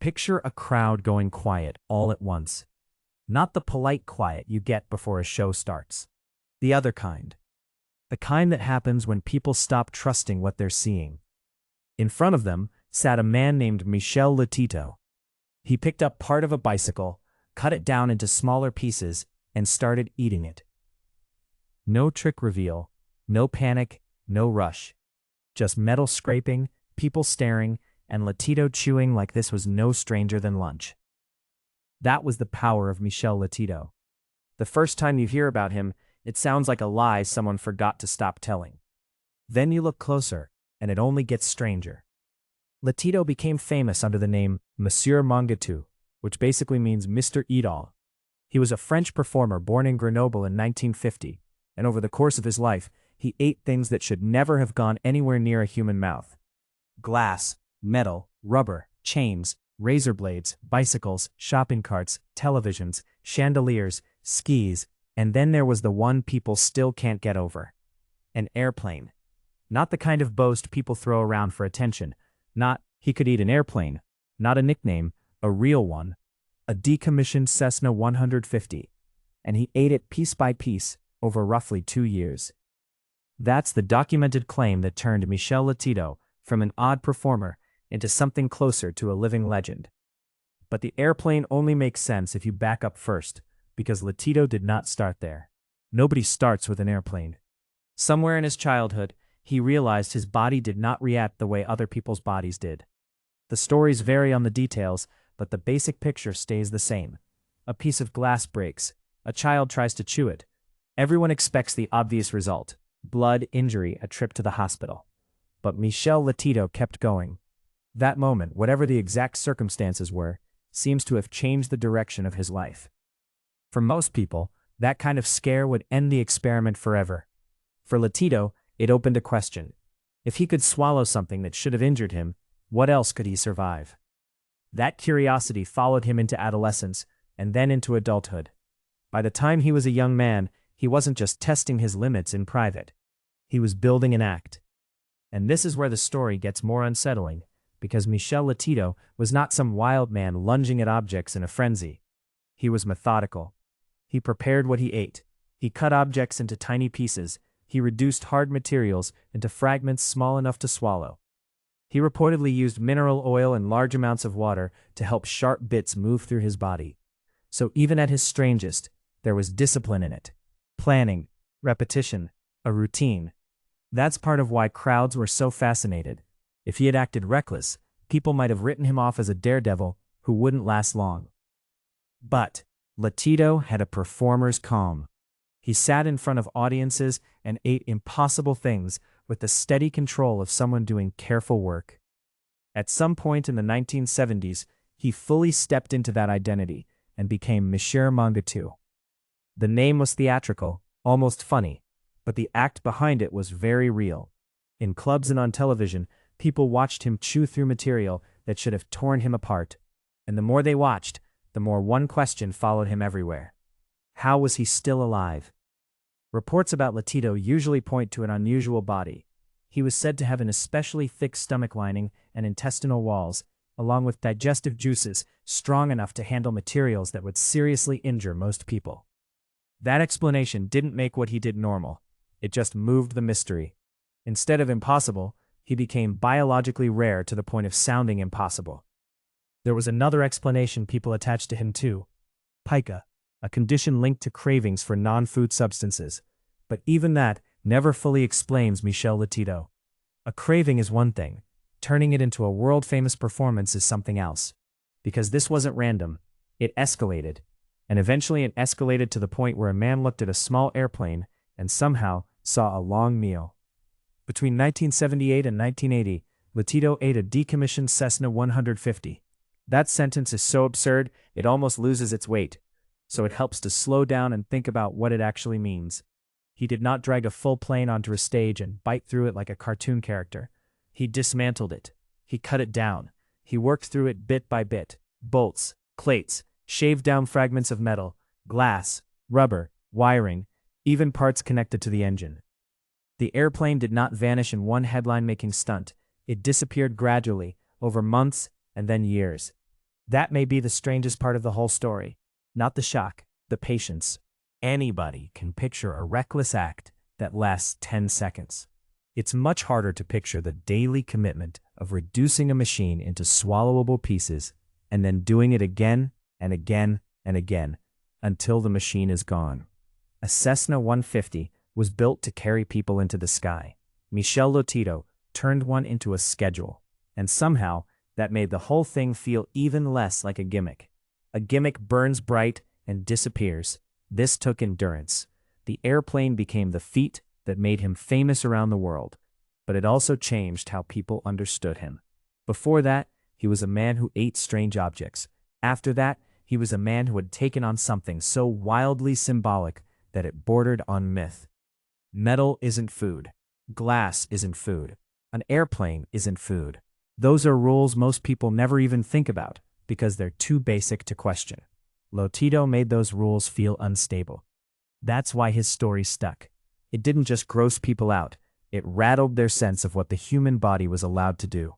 Picture a crowd going quiet all at once. Not the polite quiet you get before a show starts. The other kind. The kind that happens when people stop trusting what they're seeing. In front of them sat a man named Michel Lotito. He picked up part of a bicycle, cut it down into smaller pieces, and started eating it. No trick reveal, no panic, no rush. Just metal scraping, people staring, and Lotito chewing like this was no stranger than lunch. That was the power of Michel Lotito. The first time you hear about him, it sounds like a lie someone forgot to stop telling. Then you look closer, and it only gets stranger. Lotito became famous under the name Monsieur Mangetout, which basically means Mr. Eat-All. He was a French performer born in Grenoble in 1950, and over the course of his life, he ate things that should never have gone anywhere near a human mouth. Glass, metal, rubber, chains, razor blades, bicycles, shopping carts, televisions, chandeliers, skis, and then there was the one people still can't get over. An airplane. Not the kind of boast people throw around for attention. Not, he could eat an airplane. Not a nickname, a real one. A decommissioned Cessna 150. And he ate it piece by piece over roughly 2 years. That's the documented claim that turned Michel Lotito from an odd performer into something closer to a living legend. But the airplane only makes sense if you back up first, because Lotito did not start there. Nobody starts with an airplane. Somewhere in his childhood, he realized his body did not react the way other people's bodies did. The stories vary on the details, but the basic picture stays the same. A piece of glass breaks. A child tries to chew it. Everyone expects the obvious result: blood, injury, a trip to the hospital. But Michel Lotito kept going. That moment, whatever the exact circumstances were, seems to have changed the direction of his life. For most people, that kind of scare would end the experiment forever. For Lotito, it opened a question. If he could swallow something that should have injured him, what else could he survive? That curiosity followed him into adolescence and then into adulthood. By the time he was a young man, he wasn't just testing his limits in private. He was building an act. And this is where the story gets more unsettling, because Michel Lotito was not some wild man lunging at objects in a frenzy. He was methodical. He prepared what he ate. He cut objects into tiny pieces. He reduced hard materials into fragments small enough to swallow. He reportedly used mineral oil and large amounts of water to help sharp bits move through his body. So even at his strangest, there was discipline in it. Planning, repetition, a routine. That's part of why crowds were so fascinated. If he had acted reckless, people might have written him off as a daredevil who wouldn't last long. But Lotito had a performer's calm. He sat in front of audiences and ate impossible things with the steady control of someone doing careful work. At some point in the 1970s, he fully stepped into that identity and became Monsieur Mangetout. The name was theatrical, almost funny, but the act behind it was very real. In clubs and on television, people watched him chew through material that should have torn him apart. And the more they watched, the more one question followed him everywhere. How was he still alive? Reports about Lotito usually point to an unusual body. He was said to have an especially thick stomach lining and intestinal walls, along with digestive juices strong enough to handle materials that would seriously injure most people. That explanation didn't make what he did normal. It just moved the mystery. Instead of impossible, he became biologically rare to the point of sounding impossible. There was another explanation people attached to him too: pica, a condition linked to cravings for non-food substances. But even that never fully explains Michel Lotito. A craving is one thing. Turning it into a world-famous performance is something else. Because this wasn't random. It escalated. And eventually it escalated to the point where a man looked at a small airplane and somehow saw a long meal. Between 1978 and 1980, Lotito ate a decommissioned Cessna 150. That sentence is so absurd, it almost loses its weight. So it helps to slow down and think about what it actually means. He did not drag a full plane onto a stage and bite through it like a cartoon character. He dismantled it. He cut it down. He worked through it bit by bit. Bolts, plates, shaved down fragments of metal, glass, rubber, wiring, even parts connected to the engine. The airplane did not vanish in one headline-making stunt. It disappeared gradually, over months and then years. That may be the strangest part of the whole story. Not the shock, the patience. Anybody can picture a reckless act that lasts 10 seconds. It's much harder to picture the daily commitment of reducing a machine into swallowable pieces and then doing it again and again and again until the machine is gone. A Cessna 150 was built to carry people into the sky. Michel Lotito turned one into a schedule, and somehow that made the whole thing feel even less like a gimmick. A gimmick burns bright and disappears. This took endurance. The airplane became the feat that made him famous around the world, but it also changed how people understood him. Before that, he was a man who ate strange objects. After that, he was a man who had taken on something so wildly symbolic that it bordered on myth. Metal isn't food. Glass isn't food. An airplane isn't food. Those are rules most people never even think about because they're too basic to question. Lotito made those rules feel unstable. That's why his story stuck. It didn't just gross people out, it rattled their sense of what the human body was allowed to do.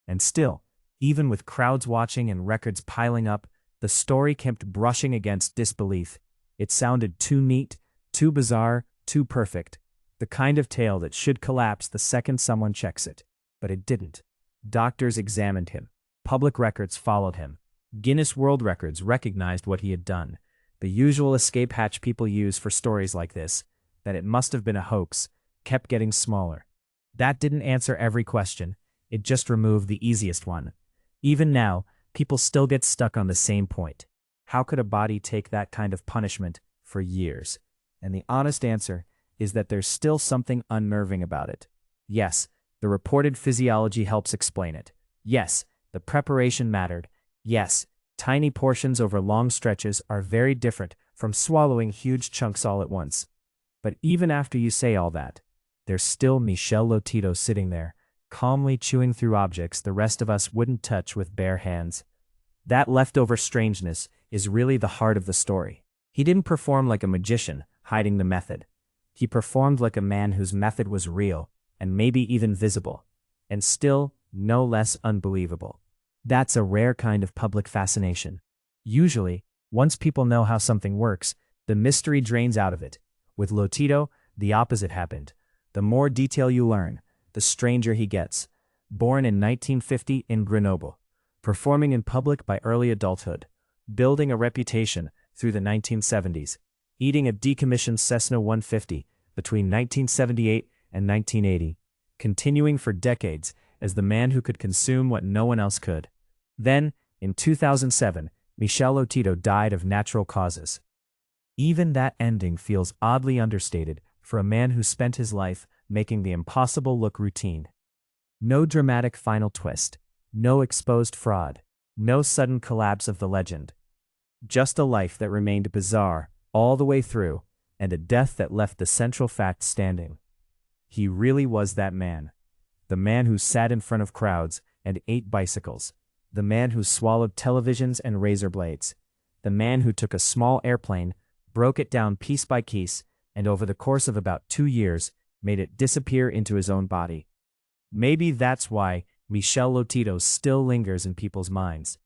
And still, even with crowds watching and records piling up, the story kept brushing against disbelief. It sounded too neat, too bizarre, too perfect. The kind of tale that should collapse the second someone checks it. But it didn't. Doctors examined him. Public records followed him. Guinness World Records recognized what he had done. The usual escape hatch people use for stories like this, that it must have been a hoax, kept getting smaller. That didn't answer every question. It just removed the easiest one. Even now, people still get stuck on the same point. How could a body take that kind of punishment for years? And the honest answer is that there's still something unnerving about it. Yes, the reported physiology helps explain it. Yes, the preparation mattered. Yes, tiny portions over long stretches are very different from swallowing huge chunks all at once. But even after you say all that, there's still Michel Lotito sitting there, calmly chewing through objects the rest of us wouldn't touch with bare hands. That leftover strangeness is really the heart of the story. He didn't perform like a magician, hiding the method. He performed like a man whose method was real, and maybe even visible, and still no less unbelievable. That's a rare kind of public fascination. Usually, once people know how something works, the mystery drains out of it. With Lotito, the opposite happened. The more detail you learn, the stranger he gets. Born in 1950 in Grenoble, performing in public by early adulthood, building a reputation through the 1970s, eating a decommissioned Cessna 150 between 1978 and 1980, continuing for decades as the man who could consume what no one else could. Then, in 2007, Michel Lotito died of natural causes. Even that ending feels oddly understated for a man who spent his life making the impossible look routine. No dramatic final twist, no exposed fraud, no sudden collapse of the legend. Just a life that remained bizarre all the way through, and a death that left the central fact standing. He really was that man. The man who sat in front of crowds and ate bicycles. The man who swallowed televisions and razor blades. The man who took a small airplane, broke it down piece by piece, and over the course of about 2 years, made it disappear into his own body. Maybe that's why Michel Lotito still lingers in people's minds.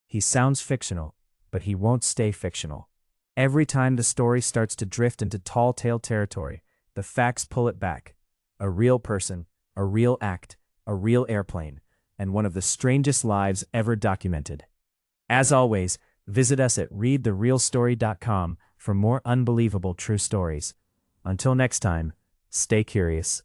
He sounds fictional, but he won't stay fictional. Every time the story starts to drift into tall tale territory, the facts pull it back. A real person, a real act, a real airplane, and one of the strangest lives ever documented. As always, visit us at readtherealstory.com for more unbelievable true stories. Until next time, stay curious.